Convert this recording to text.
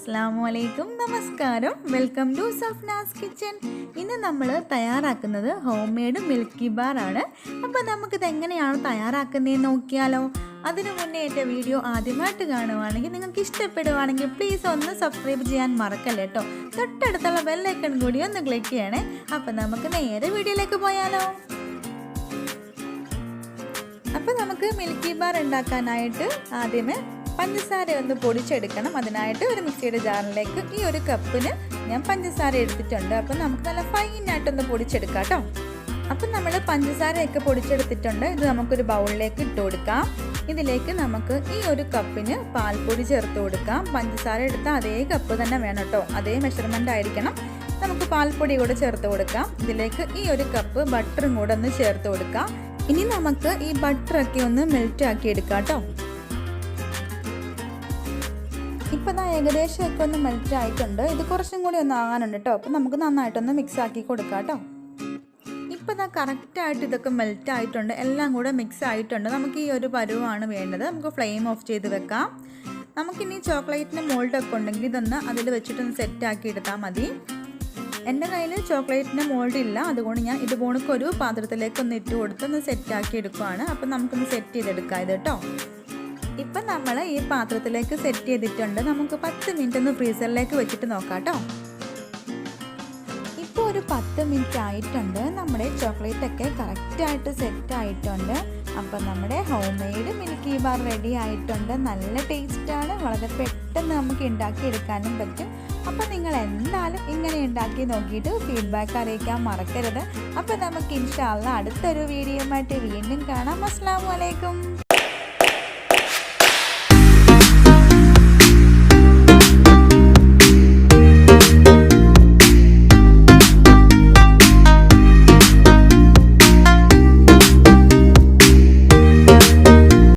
അസ്സലാമുഅലൈക്കും നമസ്കാരം welcome to Safnas kitchen. ഇന്ന് നമ്മൾ തയ്യാറാക്കുന്നത് ഹോം മെയ്ഡ് മിൽക്കി ബാർ ആണ്. അപ്പോൾ നമുക്കിത് എങ്ങനെയാണ് തയ്യാറാക്കുന്നതെന്ന് നോക്കിയാലോ. അതിനു മുന്നേ എൻ്റെ വീഡിയോ ആദ്യമായിട്ട് കാണുവാണെങ്കിൽ നിങ്ങൾക്ക് ഇഷ്ടപ്പെടുവാണെങ്കിൽ പ്ലീസ് ഒന്ന് സബ്സ്ക്രൈബ് ചെയ്യാൻ മറക്കല്ലേ കേട്ടോ. തൊട്ടടുത്തുള്ള ബെല്ലൈക്കൺ കൂടി ഒന്ന് ക്ലിക്ക് ചെയ്യണേ. അപ്പോൾ നമുക്ക് നേരെ വീഡിയോയിലേക്ക് പോയാലോ. അപ്പോൾ നമുക്ക് മിൽക്കി ബാർ ഉണ്ടാക്കാനായിട്ട് ആദ്യമേ പഞ്ചസാര ഒന്ന് പൊടിച്ചെടുക്കണം. അതിനായിട്ട് ഒരു മിക്സിയുടെ ജാറിലേക്ക് ഈ ഒരു കപ്പിന് ഞാൻ പഞ്ചസാര എടുത്തിട്ടുണ്ട്. അപ്പം നമുക്ക് നല്ല ഫൈനായിട്ടൊന്ന് പൊടിച്ചെടുക്കാം കേട്ടോ. അപ്പം നമ്മൾ പഞ്ചസാരയൊക്കെ പൊടിച്ചെടുത്തിട്ടുണ്ട്. ഇത് നമുക്കൊരു ബൗളിലേക്ക് ഇട്ട് കൊടുക്കാം. ഇതിലേക്ക് നമുക്ക് ഈ ഒരു കപ്പിന് പാൽപ്പൊടി ചേർത്ത് കൊടുക്കാം. പഞ്ചസാര എടുത്ത അതേ കപ്പ് തന്നെ വേണം കേട്ടോ, അതേ മെഷർമെൻ്റ് ആയിരിക്കണം. നമുക്ക് പാൽപ്പൊടി കൂടെ ചേർത്ത് കൊടുക്കാം. ഇതിലേക്ക് ഈ ഒരു കപ്പ് ബട്ടറും കൂടെ ഒന്ന് ചേർത്ത് കൊടുക്കാം. ഇനി നമുക്ക് ഈ ബട്ടറൊക്കെ ഒന്ന് മെൽറ്റ് ആക്കി എടുക്കാം കേട്ടോ. ഇപ്പം ഏകദേശമൊക്കെ ഒന്ന് മെൽറ്റ് ആയിട്ടുണ്ട്. ഇത് കുറച്ചും കൂടി ഒന്ന് ആകാനുണ്ട് കേട്ടോ. അപ്പം നമുക്ക് നന്നായിട്ടൊന്ന് മിക്സ് ആക്കി കൊടുക്കാം കേട്ടോ. ഇപ്പം കറക്റ്റായിട്ട് ഇതൊക്കെ മെൽറ്റ് ആയിട്ടുണ്ട്, എല്ലാം കൂടെ മിക്സ് ആയിട്ടുണ്ട്. നമുക്ക് ഈ ഒരു പരുവമാണ് വേണ്ടത്. നമുക്ക് ഫ്ലെയിം ഓഫ് ചെയ്ത് വെക്കാം. നമുക്കിനി ചോക്ലേറ്റിന് മോൾഡൊക്കെ ഉണ്ടെങ്കിൽ ഇതൊന്ന് അതിൽ വെച്ചിട്ടൊന്ന് സെറ്റാക്കി എടുത്താൽ മതി. എൻ്റെ കയ്യിൽ ചോക്ലേറ്റിൻ്റെ മോൾഡ് ഇല്ല, അതുകൊണ്ട് ഞാൻ ഇതുപോണക്കൊരു പാത്രത്തിലേക്കൊന്ന് ഇട്ട് കൊടുത്തൊന്ന് സെറ്റാക്കി എടുക്കുവാണ്. അപ്പം നമുക്കൊന്ന് സെറ്റ് ചെയ്തെടുക്കാം ഇത് കേട്ടോ. ഇപ്പം നമ്മൾ ഈ പാത്രത്തിലേക്ക് സെറ്റ് ചെയ്തിട്ടുണ്ട്. നമുക്ക് 10 മിനിറ്റ് ഒന്ന് ഫ്രീസറിലേക്ക് വെച്ചിട്ട് നോക്കാം കേട്ടോ. ഇപ്പോൾ ഒരു 10 മിനിറ്റ് ആയിട്ടുണ്ട്. നമ്മുടെ ചോക്ലേറ്റൊക്കെ കറക്റ്റായിട്ട് സെറ്റ് ആയിട്ടുണ്ട്. അപ്പം നമ്മുടെ home made milky bar ready ആയിട്ടുണ്ട്. നല്ല ടേസ്റ്റാണ്, വളരെ പെട്ടെന്ന് നമുക്ക് ഉണ്ടാക്കിയെടുക്കാനും പറ്റും. അപ്പം നിങ്ങൾ എന്തായാലും ഇങ്ങനെ ഉണ്ടാക്കി നോക്കിയിട്ട് ഫീഡ്ബാക്ക് അറിയിക്കാൻ മറക്കരുത്. അപ്പം നമുക്ക് ഇൻഷാ അല്ലാഹ് അടുത്തൊരു വീഡിയോയുമായിട്ട് വീണ്ടും കാണാം. അസ്സലാമു അലൈക്കും.